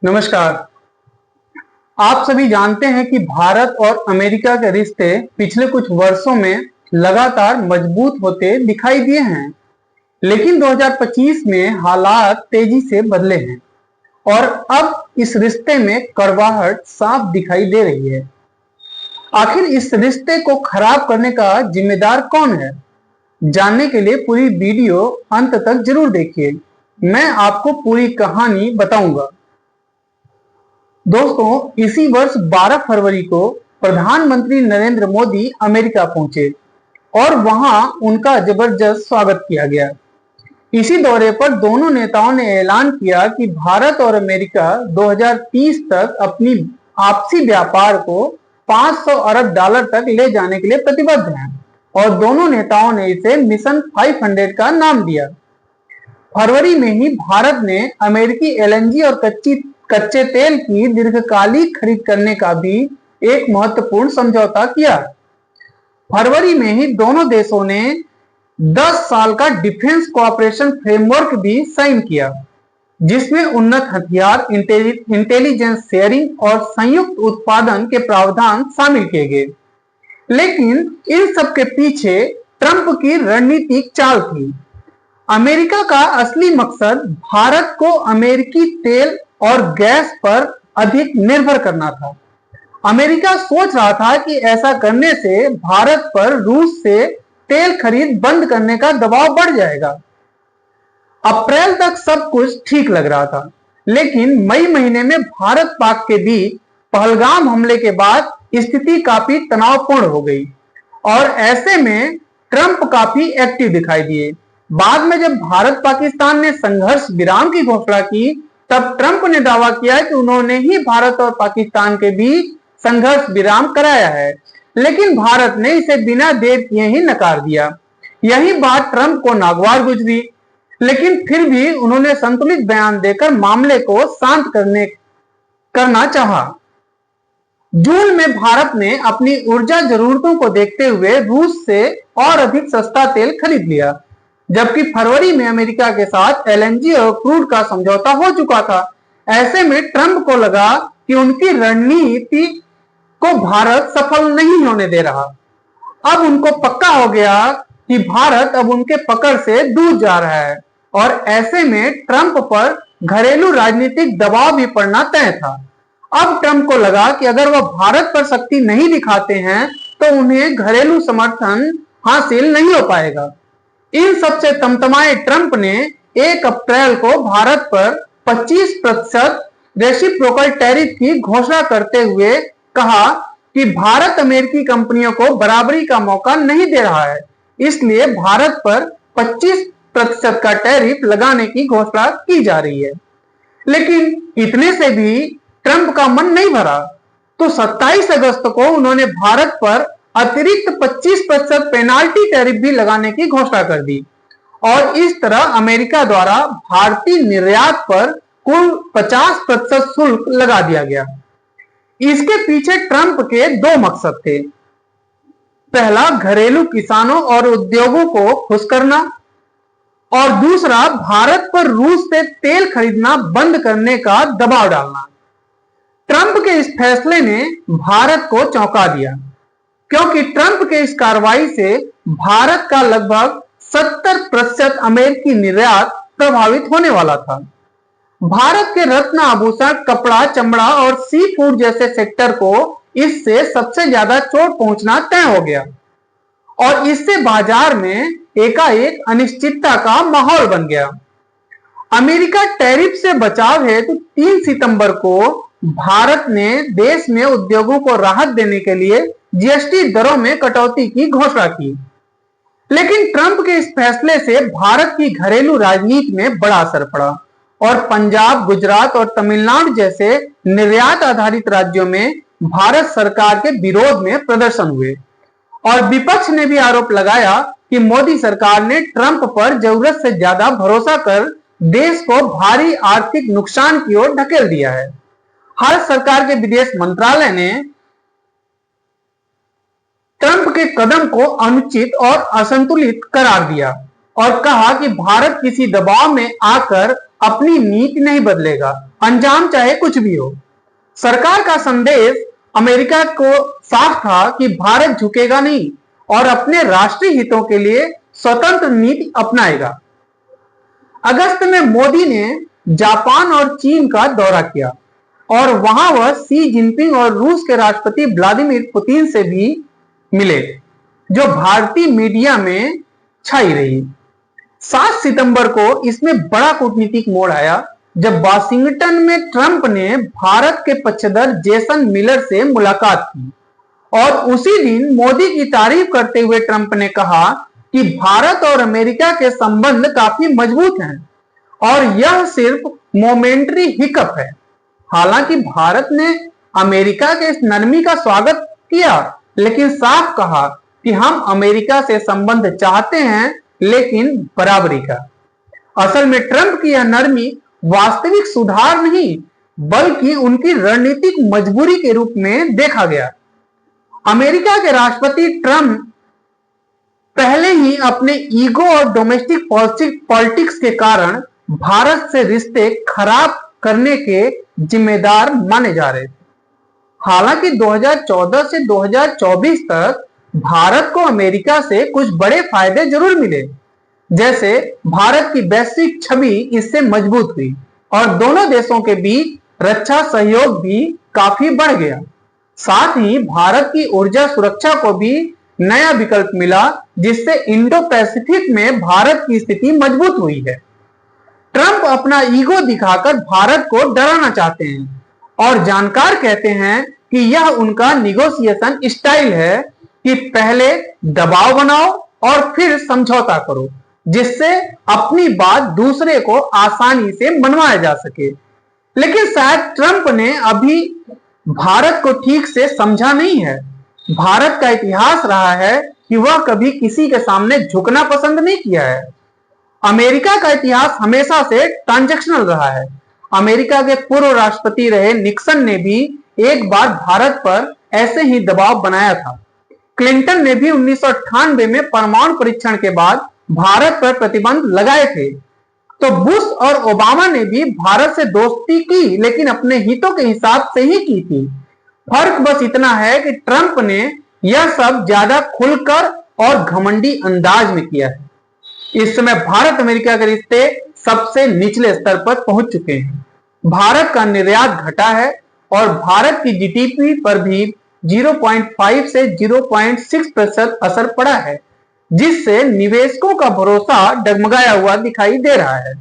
नमस्कार। आप सभी जानते हैं कि भारत और अमेरिका के रिश्ते पिछले कुछ वर्षों में लगातार मजबूत होते दिखाई दिए हैं, लेकिन 2025 में हालात तेजी से बदले हैं और अब इस रिश्ते में कड़वाहट साफ दिखाई दे रही है। आखिर इस रिश्ते को खराब करने का जिम्मेदार कौन है? जानने के लिए पूरी वीडियो अंत तक जरूर देखिए। मैं आपको पूरी कहानी बताऊंगा। दोस्तों, इसी वर्ष 12 फरवरी को प्रधानमंत्री नरेंद्र मोदी अमेरिका पहुंचे और वहां उनका जबरदस्त स्वागत किया गया। इसी दौरे पर दोनों नेताओं ने ऐलान किया कि भारत और अमेरिका 2030 तक अपनी आपसी व्यापार को 500 अरब डॉलर तक ले जाने के लिए प्रतिबद्ध हैं और दोनों नेताओं ने इसे मिशन 500 का नाम दिया। फरवरी में ही भारत ने अमेरिकी एलएनजी और कच्चे तेल की दीर्घकालिक खरीद करने का भी एक महत्वपूर्ण समझौता किया। फरवरी में ही दोनों देशों ने 10 साल का डिफेंस कोऑपरेशन फ्रेमवर्क भी साइन किया, जिसमें उन्नत हथियार, इंटेलिजेंस शेयरिंग और संयुक्त उत्पादन के प्रावधान शामिल किए गए। लेकिन इन सब के पीछे ट्रंप की रणनीतिक चाल थी। अमेरिका का असली मकसद भारत को अमेरिकी तेल और गैस पर अधिक निर्भर करना था। अमेरिका सोच रहा था कि ऐसा करने से भारत पर रूस से तेल खरीद बंद करने का दबाव बढ़ जाएगा। अप्रैल तक सब कुछ ठीक लग रहा था, लेकिन मई महीने में भारत पाक के बीच पहलगाम हमले के बाद स्थिति काफी तनावपूर्ण हो गई और ऐसे में ट्रंप काफी एक्टिव दिखाई दिए। बाद में जब भारत पाकिस्तान ने संघर्ष विराम की घोषणा की, तब ट्रंप ने दावा किया कि उन्होंने ही भारत और पाकिस्तान के बीच संघर्ष विराम कराया है, लेकिन भारत ने इसे बिना देर किए ही नकार दिया। यही बात ट्रंप को नागवार गुजरी, लेकिन फिर भी उन्होंने संतुलित बयान देकर मामले को शांत करना चाहा। जून में भारत ने अपनी ऊर्जा जरूरतों को देखते हुए रूस से और अधिक सस्ता तेल खरीद लिया, जबकि फरवरी में अमेरिका के साथ एलएनजी और क्रूड का समझौता हो चुका था। ऐसे में ट्रंप को लगा कि उनकी रणनीति को भारत सफल नहीं होने दे रहा। अब उनको पक्का हो गया कि भारत अब उनके पकड़ से दूर जा रहा है और ऐसे में ट्रंप पर घरेलू राजनीतिक दबाव भी पड़ना तय था। अब ट्रंप को लगा कि अगर वह भारत पर शक्ति नहीं दिखाते हैं तो उन्हें घरेलू समर्थन हासिल नहीं हो पाएगा। इन सबसे तमतमाए ट्रंप ने 1 अप्रैल को भारत पर 25% रेसिप्रोकल टैरिफ की घोषणा करते हुए कहा कि भारत अमेरिकी कंपनियों को बराबरी का मौका नहीं दे रहा है, इसलिए भारत पर 25% का टैरिफ लगाने की घोषणा की जा रही है। लेकिन इतने से भी ट्रंप का मन नहीं भरा, तो 27 अगस्त को उन्होंने भारत पर अतिरिक्त 25% पेनाल्टी टैरिफ भी लगाने की घोषणा कर दी और इस तरह अमेरिका द्वारा भारतीय निर्यात पर कुल 50% शुल्क लगा दिया गया। इसके पीछे ट्रंप के 2 मकसद थे। पहला, घरेलू किसानों और उद्योगों को खुश करना और दूसरा, भारत पर रूस से तेल खरीदना बंद करने का दबाव डालना। ट्रंप के इस फैसले ने भारत को चौंका दिया, क्योंकि ट्रंप के इस कार्रवाई से भारत का लगभग 70% अमेरिकी निर्यात प्रभावित होने वाला था। भारत के रत्न आभूषण, कपड़ा, चमड़ा और सी फूड जैसे सेक्टर को इससे सबसे ज्यादा चोट पहुंचना तय हो गया और इससे बाजार में एकाएक अनिश्चितता का माहौल बन गया। अमेरिका टैरिफ से बचाव हेतु 3 सितंबर को भारत ने देश में उद्योगों को राहत देने के लिए जीएसटी दरों में कटौती की घोषणा की। लेकिन ट्रंप के इस फैसले से भारत की घरेलू राजनीति में बड़ा असर पड़ा और पंजाब, गुजरात और तमिलनाडु जैसे निर्यात आधारित राज्यों में भारत सरकार के विरोध में प्रदर्शन हुए और विपक्ष ने भी आरोप लगाया कि मोदी सरकार ने ट्रंप पर जरूरत से ज्यादा भरोसा कर देश को भारी आर्थिक नुकसान की ओर ढकेल दिया है। भारत सरकार के विदेश मंत्रालय ने ट्रंप के कदम को अनुचित और असंतुलित करार दिया और कहा कि भारत किसी दबाव में आकर अपनी नीति नहीं बदलेगा, अंजाम चाहे कुछ भी हो। सरकार का संदेश अमेरिका को साफ था कि भारत झुकेगा नहीं और अपने राष्ट्रीय हितों के लिए स्वतंत्र नीति अपनाएगा। अगस्त में मोदी ने जापान और चीन का दौरा किया और वहां वह शी जिनपिंग और रूस के राष्ट्रपति व्लादिमीर पुतिन से भी मिले, जो भारतीय मीडिया में छाई रही। 7 सितंबर को इसमें बड़ा कूटनीतिक मोड़ आया जब वाशिंगटन में ट्रंप ने भारत के पक्षधर जेसन मिलर से मुलाकात की और उसी दिन मोदी की तारीफ करते हुए ट्रंप ने कहा कि भारत और अमेरिका के संबंध काफी मजबूत हैं और यह सिर्फ मोमेंटरी हिकअप है। हालांकि भारत ने अमेरिका के इस नरमी का स्वागत किया, लेकिन साफ कहा कि हम अमेरिका से संबंध चाहते हैं, लेकिन बराबरी का। असल में ट्रंप की यह नरमी वास्तविक सुधार नहीं बल्कि उनकी रणनीतिक मजबूरी के रूप में देखा गया। अमेरिका के राष्ट्रपति ट्रंप पहले ही अपने ईगो और डोमेस्टिक पॉलिटिक्स के कारण भारत से रिश्ते खराब करने के जिम्मेदार माने जा रहे थे। हालांकि 2014 से 2024 तक भारत को अमेरिका से कुछ बड़े फायदे जरूर मिले, जैसे भारत की वैश्विक छवि इससे मजबूत हुई और दोनों देशों के बीच रक्षा सहयोग भी काफी बढ़ गया। साथ ही भारत की ऊर्जा सुरक्षा को भी नया विकल्प मिला, जिससे इंडो पैसिफिक में भारत की स्थिति मजबूत हुई है। ट्रंप अपना ईगो दिखाकर भारत को डराना चाहते हैं और जानकार कहते हैं कि यह उनका निगोशिएशन स्टाइल है कि पहले दबाव बनाओ और फिर समझौता करो, जिससे अपनी बात दूसरे को आसानी से मनवाया जा सके। लेकिन शायद ट्रंप ने अभी भारत को ठीक से समझा नहीं है। भारत का इतिहास रहा है कि वह कभी किसी के सामने झुकना पसंद नहीं किया है। अमेरिका का इतिहास हमेशा से ट्रांजैक्शनल रहा है। अमेरिका के पूर्व राष्ट्रपति रहे निक्सन ने भी एक बार भारत पर ऐसे ही दबाव बनाया था। क्लिंटन ने भी 1998 में परमाणु परीक्षण के बाद भारत पर प्रतिबंध लगाए थे। तो बुश और ओबामा ने भी भारत से दोस्ती की, लेकिन अपने हितों के हिसाब से ही की थी। फर्क बस इतना है कि ट्रंप ने यह सब ज्यादा खुलकर और घमंडी अंदाज में किया है। इस समय भारत अमेरिका के रिश्ते सबसे निचले स्तर पर पहुंच चुके हैं। भारत का निर्यात घटा है और भारत की जीडीपी पर भी 0.5 से 0.6% असर पड़ा है, जिससे निवेशकों का भरोसा डगमगाया हुआ दिखाई दे रहा है।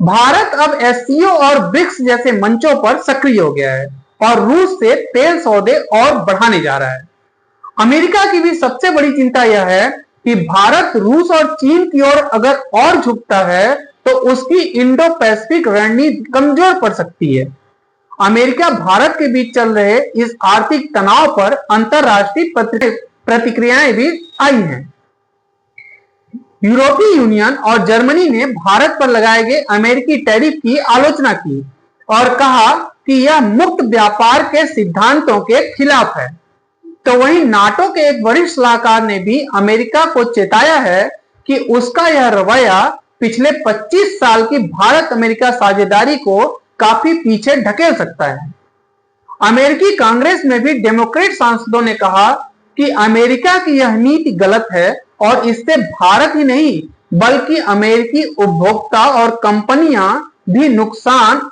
भारत अब एससीओ और ब्रिक्स जैसे मंचों पर सक्रिय हो गया है और रूस से तेल सौदे और बढ़ाने जा रहा है। अमेरिका की भी सबसे बड़ी चिंता यह है कि भारत रूस और चीन की ओर अगर और झुकता है तो उसकी इंडो पैसिफिक रणनीति कमजोर पड़ सकती है। अमेरिका भारत के बीच चल रहे इस आर्थिक तनाव पर अंतरराष्ट्रीय प्रतिक्रियाएं भी आई हैं। यूरोपीय यूनियन और जर्मनी ने भारत पर लगाए गए अमेरिकी टैरिफ की आलोचना की और कहा कि यह मुक्त व्यापार के सिद्धांतों के खिलाफ है। तो वहीं नाटो के एक वरिष्ठ सलाहकार ने भी अमेरिका को चेताया है कि उसका यह रवैया पिछले 25 साल की भारत अमेरिका साझेदारी को काफी पीछे ढकेल सकता है। अमेरिकी कांग्रेस में भी डेमोक्रेट सांसदों ने कहा कि अमेरिका की यह नीति गलत है और इससे भारत ही नहीं बल्कि अमेरिकी उपभोक्ता और कंपनियां भी नुकसान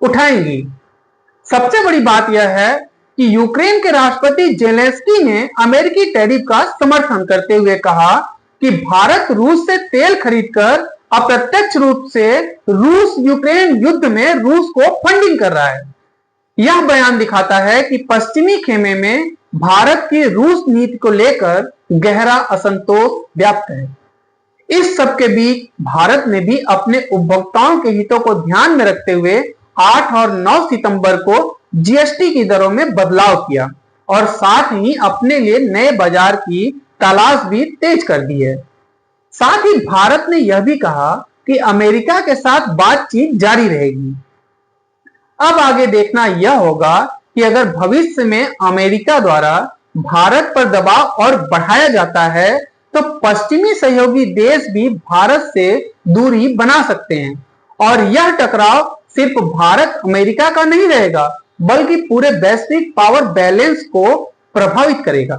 उठाएंगी। सबसे बड़ी बात यह है कि यूक्रेन के राष्ट्रपति जेलेंस्की ने अमेरिकी टैरिफ का समर्थन करते हुए कहा कि भारत रूस से तेल खरीदकर अप्रत्यक्ष रूप से रूस यूक्रेन युद्ध में रूस को फंडिंग कर रहा है। यह बयान दिखाता है कि पश्चिमी खेमे में भारत की रूस नीति को लेकर गहरा असंतोष व्याप्त है। इस सब के बीच भारत ने भी अपने उपभोक्ताओं के हितों को ध्यान में रखते हुए 8 और 9 सितंबर को जीएसटी की दरों में बदलाव किया और साथ ही अपने लिए नए बाजार की तलाश भी तेज कर दी है। साथ ही भारत ने यह भी कहा कि अमेरिका के साथ बातचीत जारी रहेगी। अब आगे देखना यह होगा कि अगर भविष्य में अमेरिका द्वारा भारत पर दबाव और बढ़ाया जाता है तो पश्चिमी सहयोगी देश भी भारत से दूरी बना सकते हैं और यह टकराव सिर्फ भारत अमेरिका का नहीं रहेगा, बल्कि पूरे वैश्विक पावर बैलेंस को प्रभावित करेगा।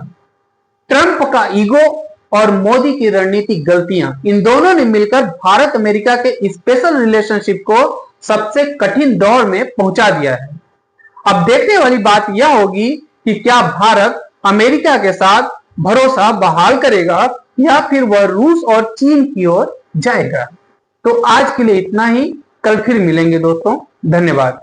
ट्रंप का ईगो और मोदी की रणनीतिक गलतियां, इन दोनों ने मिलकर भारत अमेरिका के स्पेशल रिलेशनशिप को सबसे कठिन दौर में पहुंचा दिया है। अब देखने वाली बात यह होगी कि क्या भारत अमेरिका के साथ भरोसा बहाल करेगा या फिर वह रूस और चीन की ओर जाएगा। तो आज के लिए इतना ही, कल फिर मिलेंगे दोस्तों, धन्यवाद।